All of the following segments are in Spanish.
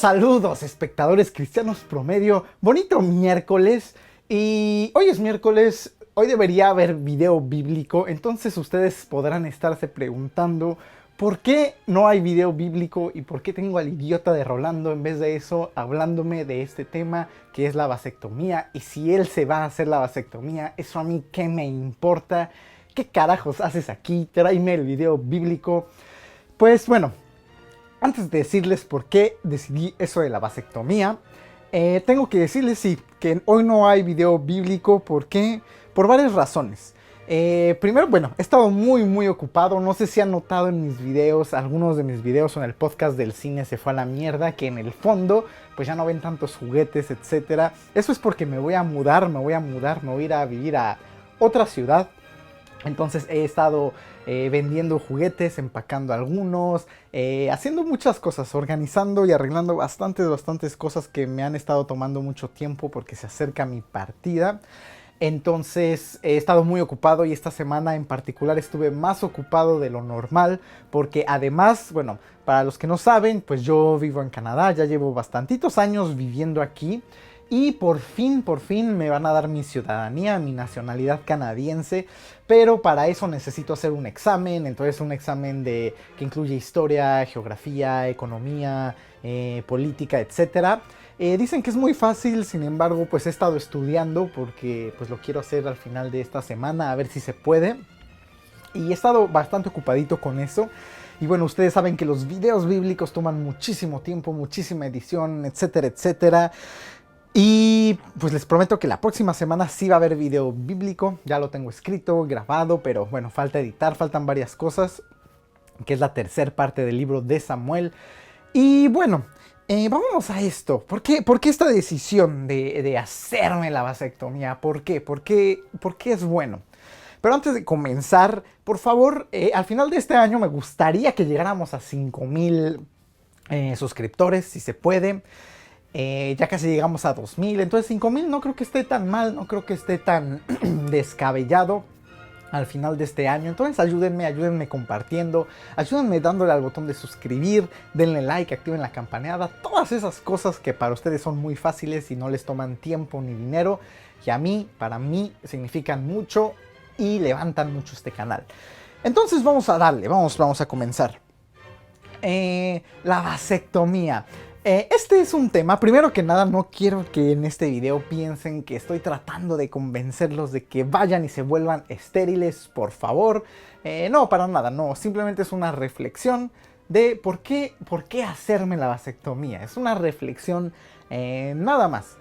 Saludos, espectadores cristianos promedio. Bonito miércoles. Y hoy es miércoles, hoy debería haber video bíblico. Entonces ustedes podrán estarse preguntando ¿por qué no hay video bíblico? ¿Y por qué tengo al idiota de Rolando en vez de eso hablándome de este tema que es la vasectomía? Y si él se va a hacer la vasectomía, ¿eso a mí qué me importa? ¿Qué carajos haces aquí? Tráeme el video bíblico. Pues bueno, antes de decirles por qué decidí eso de la vasectomía, tengo que decirles sí, que hoy no hay video bíblico. ¿Por qué? Por varias razones. Primero, bueno, he estado muy ocupado. No sé si han notado en mis videos, algunos de mis videos o en el podcast del cine se fue a la mierda, que en el fondo pues ya no ven tantos juguetes, etc. Eso es porque me voy a mudar, me voy a ir a vivir a otra ciudad. Entonces he estado vendiendo juguetes, empacando algunos, haciendo muchas cosas, organizando y arreglando bastantes cosas que me han estado tomando mucho tiempo porque se acerca mi partida. Entonces he estado muy ocupado y esta semana en particular estuve más ocupado de lo normal porque además, bueno, para los que no saben, pues yo vivo en Canadá, ya llevo bastantitos años viviendo aquí. Y por fin me van a dar mi ciudadanía, mi nacionalidad canadiense. Pero para eso necesito hacer un examen. Entonces un examen que incluye historia, geografía, economía, política, etc. Dicen que es muy fácil, sin embargo pues he estado estudiando porque pues lo quiero hacer al final de esta semana, a ver si se puede. Y he estado bastante ocupadito con eso. Y bueno, ustedes saben que los videos bíblicos toman muchísimo tiempo, muchísima edición, etc. Y pues les prometo que la próxima semana sí va a haber video bíblico. Ya lo tengo escrito, grabado, pero bueno, falta editar, faltan varias cosas, que es la tercera parte del libro de Samuel. Y bueno, vámonos a esto. ¿Por qué esta decisión de hacerme la vasectomía? ¿Por qué? ¿Por qué es bueno? Pero antes de comenzar, por favor, al final de este año me gustaría que llegáramos a 5,000 suscriptores, si se puede. Ya casi llegamos a 2,000, entonces 5,000 no creo que esté tan mal, no creo que esté tan descabellado al final de este año. Entonces ayúdenme compartiendo, ayúdenme dándole al botón de suscribir, denle like, activen la campanada, todas esas cosas que para ustedes son muy fáciles y no les toman tiempo ni dinero, y para mí significan mucho y levantan mucho este canal. Entonces vamos a darle, vamos a comenzar. La vasectomía. Este es un tema, primero que nada no quiero que en este video piensen que estoy tratando de convencerlos de que vayan y se vuelvan estériles, por favor. No, para nada, no, simplemente es una reflexión de por qué hacerme la vasectomía. Es una reflexión nada más.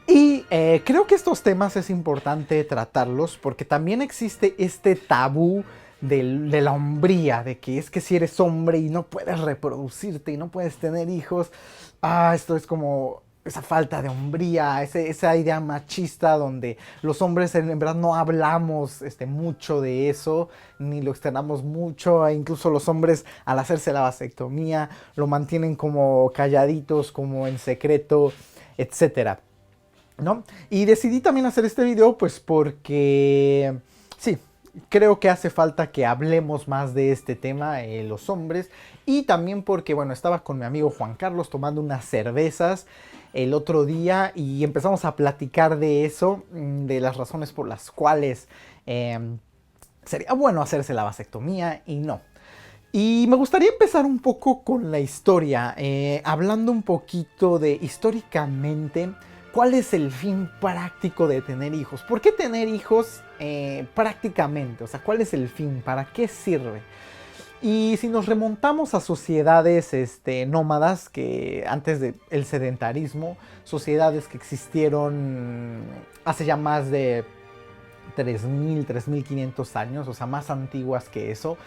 Y creo que estos temas es importante tratarlos porque también existe este tabú de la hombría, de que es que si eres hombre y no puedes reproducirte y no puedes tener hijos, esto es como esa falta de hombría, esa idea machista donde los hombres en verdad no hablamos mucho de eso, ni lo externamos mucho, e incluso los hombres al hacerse la vasectomía lo mantienen como calladitos, como en secreto, etcétera, ¿no? Y decidí también hacer este video pues porque sí, creo que hace falta que hablemos más de este tema, los hombres, y también porque, bueno, estaba con mi amigo Juan Carlos tomando unas cervezas el otro día y empezamos a platicar de eso, de las razones por las cuales sería bueno hacerse la vasectomía y no. Y me gustaría empezar un poco con la historia, hablando un poquito de históricamente cuál es el fin práctico de tener hijos. ¿Por qué tener hijos prácticamente? O sea, ¿cuál es el fin? ¿Para qué sirve? Y si nos remontamos a sociedades nómadas, que antes del sedentarismo, sociedades que existieron hace ya más de 3,000, 3,500 años, o sea, más antiguas que eso,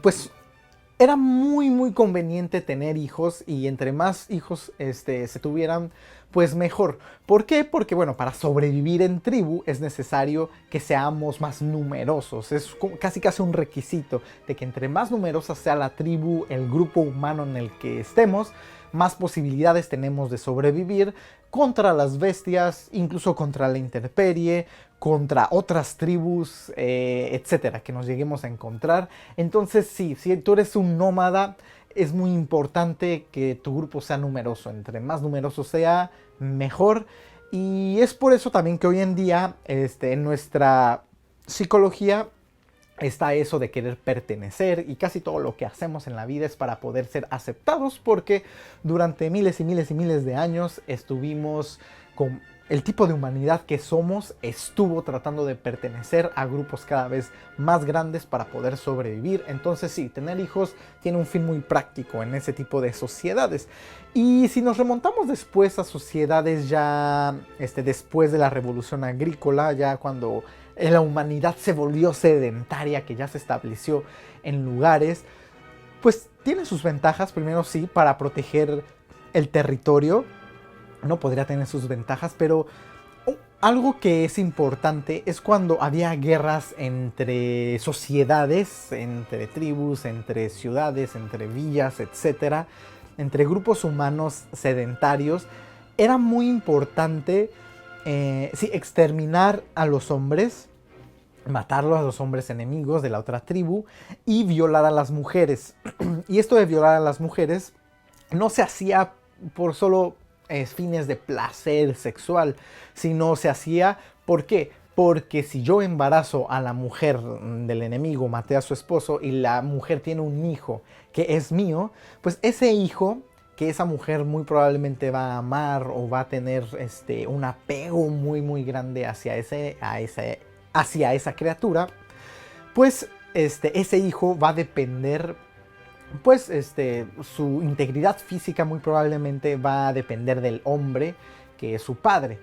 pues era muy conveniente tener hijos, y entre más hijos se tuvieran, pues mejor. ¿Por qué? Porque bueno, para sobrevivir en tribu es necesario que seamos más numerosos. Es casi un requisito de que entre más numerosa sea la tribu, el grupo humano en el que estemos, más posibilidades tenemos de sobrevivir contra las bestias, incluso contra la intemperie, contra otras tribus, etcétera, que nos lleguemos a encontrar. Entonces sí, si tú eres un nómada, es muy importante que tu grupo sea numeroso. Entre más numeroso sea, mejor. Y es por eso también que hoy en día en nuestra psicología está eso de querer pertenecer, y casi todo lo que hacemos en la vida es para poder ser aceptados, porque durante miles y miles y miles de años estuvimos con el tipo de humanidad que somos, estuvo tratando de pertenecer a grupos cada vez más grandes para poder sobrevivir. Entonces sí, tener hijos tiene un fin muy práctico en ese tipo de sociedades. Y si nos remontamos después a sociedades ya después de la revolución agrícola, ya cuando la humanidad se volvió sedentaria, que ya se estableció en lugares, pues tiene sus ventajas. Primero sí, para proteger el territorio, no podría tener sus ventajas, pero algo que es importante es cuando había guerras entre sociedades, entre tribus, entre ciudades, entre villas, etcétera, entre grupos humanos sedentarios. Era muy importante exterminar a los hombres, matarlos a los hombres enemigos de la otra tribu, y violar a las mujeres. Y esto de violar a las mujeres no se hacía por solo fines de placer sexual, sino se hacía, ¿por qué? Porque si yo embarazo a la mujer del enemigo, maté a su esposo, y la mujer tiene un hijo que es mío, pues ese hijo que esa mujer muy probablemente va a amar, o va a tener un apego muy muy grande hacia esa criatura, pues ese hijo va a depender, pues su integridad física muy probablemente va a depender del hombre que es su padre.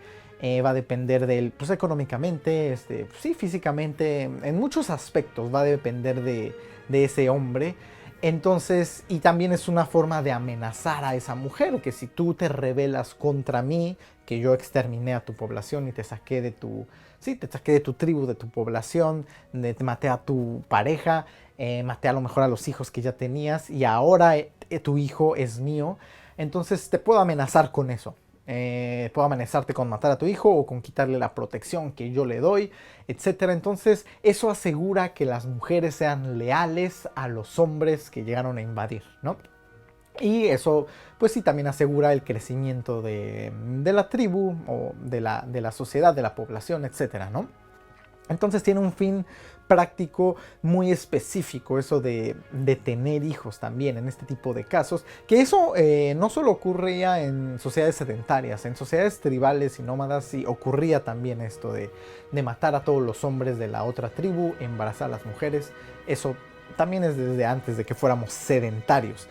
Va a depender de él, pues económicamente, sí, físicamente, en muchos aspectos va a depender de ese hombre. Entonces, y también es una forma de amenazar a esa mujer, que si tú te rebelas contra mí, que yo exterminé a tu población y te saqué de tu, sí, te saqué de tu tribu, de tu población, te maté a tu pareja, maté a lo mejor a los hijos que ya tenías, y ahora tu hijo es mío, entonces te puedo amenazar con eso. Puedo amenazarte con matar a tu hijo, o con quitarle la protección que yo le doy, etcétera. Entonces eso asegura que las mujeres sean leales a los hombres que llegaron a invadir, ¿no? Y eso pues sí también asegura el crecimiento de la tribu, o de la sociedad, de la población, etcétera, ¿no? Entonces tiene un fin práctico muy específico, eso de tener hijos también en este tipo de casos, que eso no solo ocurría en sociedades sedentarias, en sociedades tribales y nómadas sí ocurría también esto de matar a todos los hombres de la otra tribu, embarazar a las mujeres. Eso también es desde antes de que fuéramos sedentarios.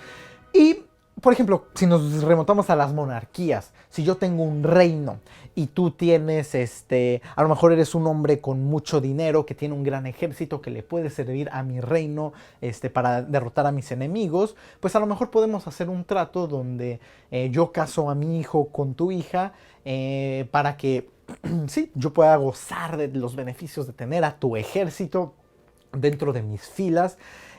Y por ejemplo, si nos remontamos a las monarquías, si yo tengo un reino y tú tienes, a lo mejor eres un hombre con mucho dinero que tiene un gran ejército que le puede servir a mi reino, para derrotar a mis enemigos, pues a lo mejor podemos hacer un trato donde yo caso a mi hijo con tu hija, para que sí, yo pueda gozar de los beneficios de tener a tu ejército dentro de mis filas.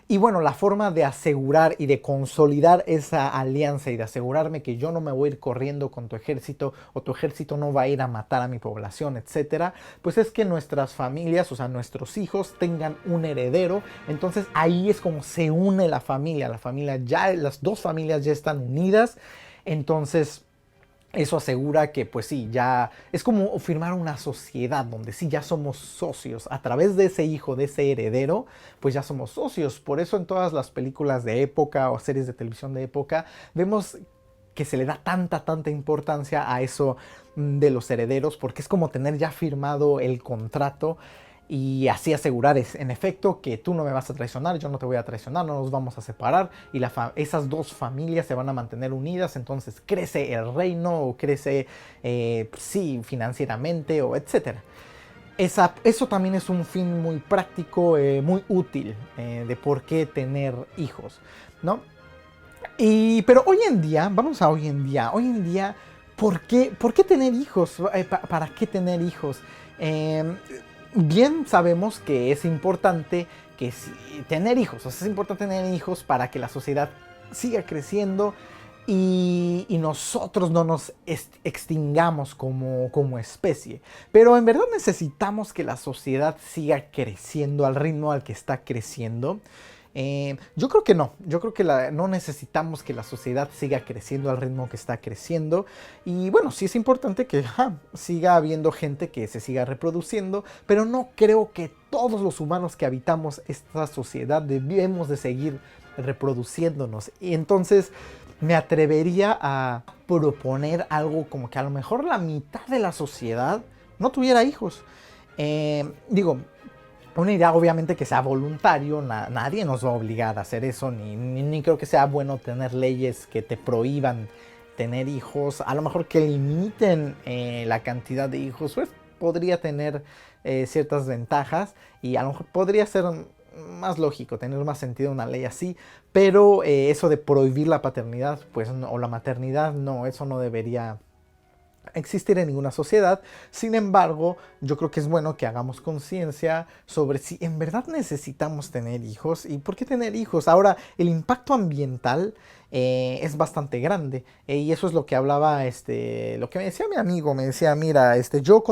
Y bueno, la forma de asegurar y de consolidar esa alianza, y de asegurarme que yo no me voy a ir corriendo con tu ejército, o tu ejército no va a ir a matar a mi población, etcétera, pues es que nuestras familias, o sea, nuestros hijos tengan un heredero. Entonces ahí es como se une la familia ya, las dos familias ya están unidas. Entonces eso asegura que pues sí, ya es como firmar una sociedad donde sí ya somos socios. A través de ese hijo, de ese heredero, pues ya somos socios. Por eso en todas las películas de época o series de televisión de época vemos que se le da tanta importancia a eso de los herederos, porque es como tener ya firmado el contrato, y así asegurar en efecto que tú no me vas a traicionar, yo no te voy a traicionar, no nos vamos a separar, y esas dos familias se van a mantener unidas. Entonces crece el reino, o crece sí, financieramente, o etcétera. Eso también es un fin muy práctico, muy útil, de por qué tener hijos, ¿no? Pero hoy en día, vamos a hoy en día, ¿por qué tener hijos? ¿Para qué tener hijos? Bien sabemos que es importante tener hijos, o sea, es importante tener hijos para que la sociedad siga creciendo, y nosotros no nos extingamos como especie. Pero en verdad necesitamos que la sociedad siga creciendo al ritmo al que está creciendo. Yo creo que no, yo creo que no necesitamos que la sociedad siga creciendo al ritmo que está creciendo. Y bueno, sí es importante que siga habiendo gente que se siga reproduciendo, pero no creo que todos los humanos que habitamos esta sociedad debemos de seguir reproduciéndonos. Y entonces me atrevería a proponer algo como que a lo mejor la mitad de la sociedad no tuviera hijos. Digo, una idea obviamente que sea voluntario, nadie nos va a obligar a hacer eso, ni creo que sea bueno tener leyes que te prohíban tener hijos. A lo mejor que limiten la cantidad de hijos, pues podría tener ciertas ventajas y a lo mejor podría ser más lógico, tener más sentido una ley así, pero eso de prohibir la paternidad, pues no, o la maternidad, no, eso no debería existir en ninguna sociedad. Sin embargo, yo creo que es bueno que hagamos conciencia sobre si en verdad necesitamos tener hijos y por qué tener hijos. Ahora, el impacto ambiental es bastante grande y eso es lo que hablaba, lo que me decía mi amigo, me decía, mira, yo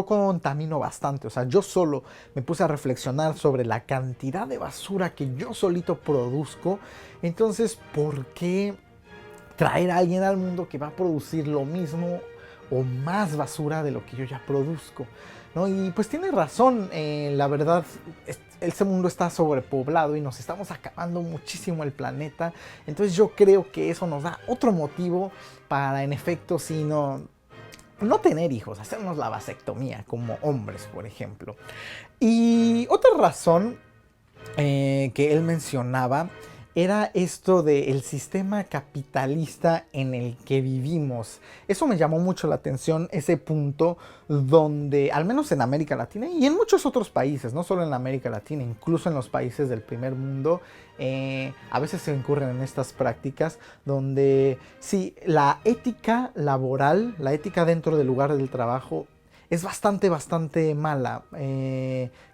contamino bastante, o sea, yo solo me puse a reflexionar sobre la cantidad de basura que yo solito produzco. Entonces, ¿por qué traer a alguien al mundo que va a producir lo mismo o más basura de lo que yo ya produzco? ¿No? Y pues tiene razón, la verdad, este mundo está sobrepoblado y nos estamos acabando muchísimo el planeta. Entonces yo creo que eso nos da otro motivo para, en efecto, si no tener hijos, hacernos la vasectomía como hombres, por ejemplo. Y otra razón que él mencionaba era esto del sistema capitalista en el que vivimos. Eso me llamó mucho la atención, ese punto donde, al menos en América Latina y en muchos otros países, no solo en América Latina, incluso en los países del primer mundo, a veces se incurren en estas prácticas donde sí, la ética laboral, la ética dentro del lugar del trabajo, es bastante mala.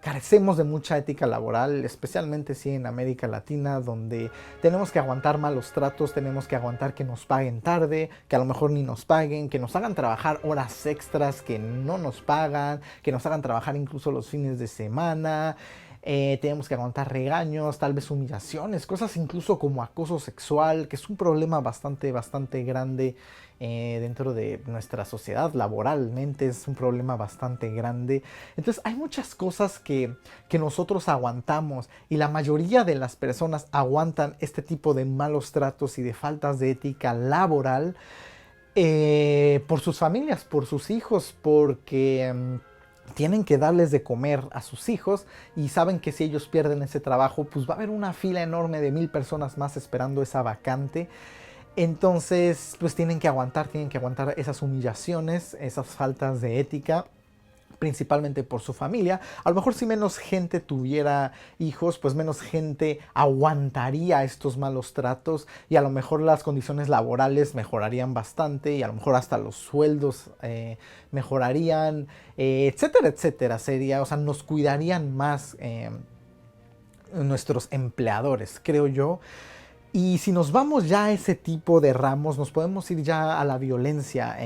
Carecemos de mucha ética laboral, especialmente sí en América Latina, donde tenemos que aguantar malos tratos, tenemos que aguantar que nos paguen tarde, que a lo mejor ni nos paguen, que nos hagan trabajar horas extras que no nos pagan, que nos hagan trabajar incluso los fines de semana. Tenemos que aguantar regaños, tal vez humillaciones, cosas incluso como acoso sexual, que es un problema bastante grande dentro de nuestra sociedad. Laboralmente es un problema bastante grande. Entonces hay muchas cosas que nosotros aguantamos y la mayoría de las personas aguantan este tipo de malos tratos y de faltas de ética laboral por sus familias, por sus hijos, porque tienen que darles de comer a sus hijos y saben que si ellos pierden ese trabajo, pues va a haber una fila enorme de 1000 personas más esperando esa vacante. Entonces, pues tienen que aguantar esas humillaciones, esas faltas de ética, principalmente por su familia. A lo mejor si menos gente tuviera hijos, pues menos gente aguantaría estos malos tratos y a lo mejor las condiciones laborales mejorarían bastante y a lo mejor hasta los sueldos mejorarían, etcétera, etcétera. O sea, nos cuidarían más nuestros empleadores, creo yo. Y si nos vamos ya a ese tipo de ramos, nos podemos ir ya a la violencia.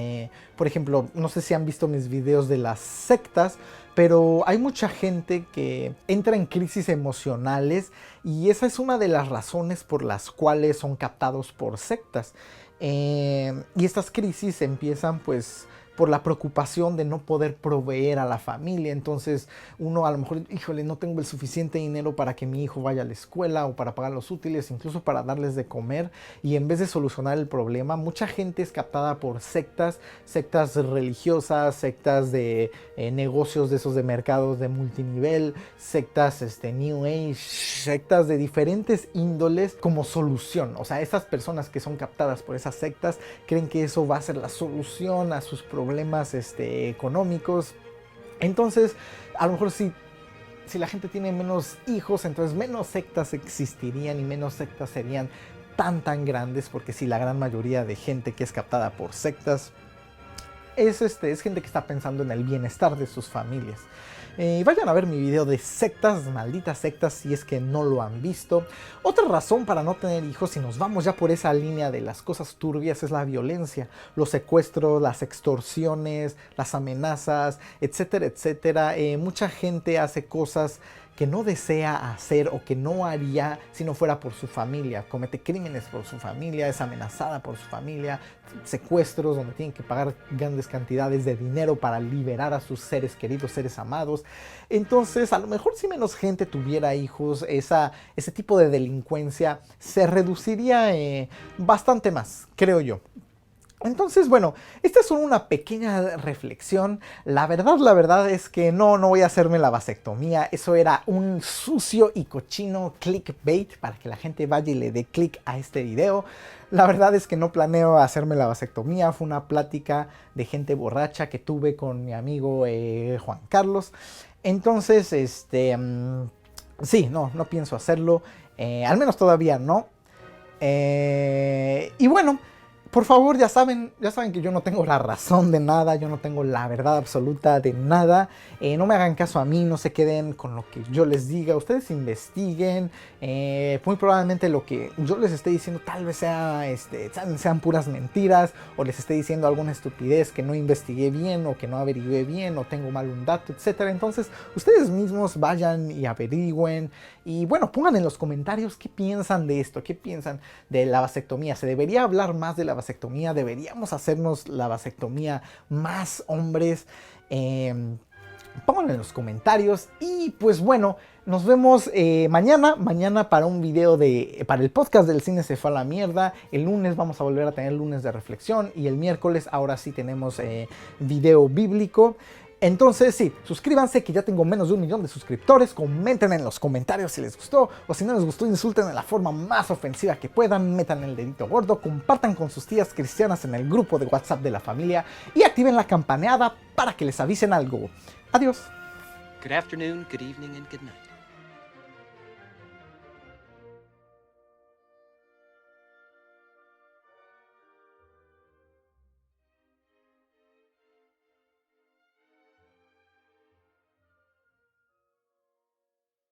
Por ejemplo, no sé si han visto mis videos de las sectas, pero hay mucha gente que entra en crisis emocionales y esa es una de las razones por las cuales son captados por sectas. Y estas crisis empiezan pues por la preocupación de no poder proveer a la familia. Entonces uno a lo mejor, híjole, no tengo el suficiente dinero para que mi hijo vaya a la escuela o para pagar los útiles, incluso para darles de comer. Y en vez de solucionar el problema, mucha gente es captada por sectas religiosas, sectas de negocios de esos de mercados de multinivel, sectas New Age, sectas de diferentes índoles como solución. O sea, esas personas que son captadas por esas sectas creen que eso va a ser la solución a sus problemas económicos. Entonces, a lo mejor si la gente tiene menos hijos, entonces menos sectas existirían y menos sectas serían tan grandes, porque si la gran mayoría de gente que es captada por sectas es gente que está pensando en el bienestar de sus familias. Vayan a ver mi video de sectas, malditas sectas, si es que no lo han visto. Otra razón para no tener hijos, si nos vamos ya por esa línea de las cosas turbias, es la violencia, los secuestros, las extorsiones, las amenazas, etcétera, etcétera. Mucha gente hace cosas que no desea hacer o que no haría si no fuera por su familia. Comete crímenes por su familia, es amenazada por su familia, secuestros donde tienen que pagar grandes cantidades de dinero para liberar a sus seres queridos, seres amados. Entonces, a lo mejor si menos gente tuviera hijos, ese tipo de delincuencia se reduciría bastante más, creo yo. Entonces, bueno, esta es solo una pequeña reflexión. La verdad es que no voy a hacerme la vasectomía. Eso era un sucio y cochino clickbait para que la gente vaya y le dé click a este video. La verdad es que no planeo hacerme la vasectomía. Fue una plática de gente borracha que tuve con mi amigo Juan Carlos. Entonces, sí, no pienso hacerlo. Al menos todavía no. Y bueno, por favor, ya saben que yo no tengo la razón de nada, yo no tengo la verdad absoluta de nada. No me hagan caso a mí, no se queden con lo que yo les diga, ustedes investiguen. Muy probablemente lo que yo les esté diciendo tal vez sean puras mentiras, o les esté diciendo alguna estupidez que no investigué bien, o que no averigüé bien, o tengo mal un dato, etc. Entonces, ustedes mismos vayan y averigüen. Y bueno, pongan en los comentarios qué piensan de esto, qué piensan de la vasectomía. ¿Se debería hablar más de la vasectomía? ¿Deberíamos hacernos la vasectomía más hombres? Pónganlo en los comentarios. Y pues bueno, nos vemos mañana para un video para el podcast del Cine se fue a la mierda. El lunes vamos a volver a tener lunes de reflexión. Y el miércoles ahora sí tenemos video bíblico. Entonces sí, suscríbanse, que ya tengo menos de 1 millón de suscriptores. Comenten en los comentarios si les gustó, o si no les gustó, insulten de la forma más ofensiva que puedan. Metan el dedito gordo, compartan con sus tías cristianas en el grupo de WhatsApp de la familia y activen la campaneada para que les avisen algo. Adiós. Good afternoon, good evening, and good night.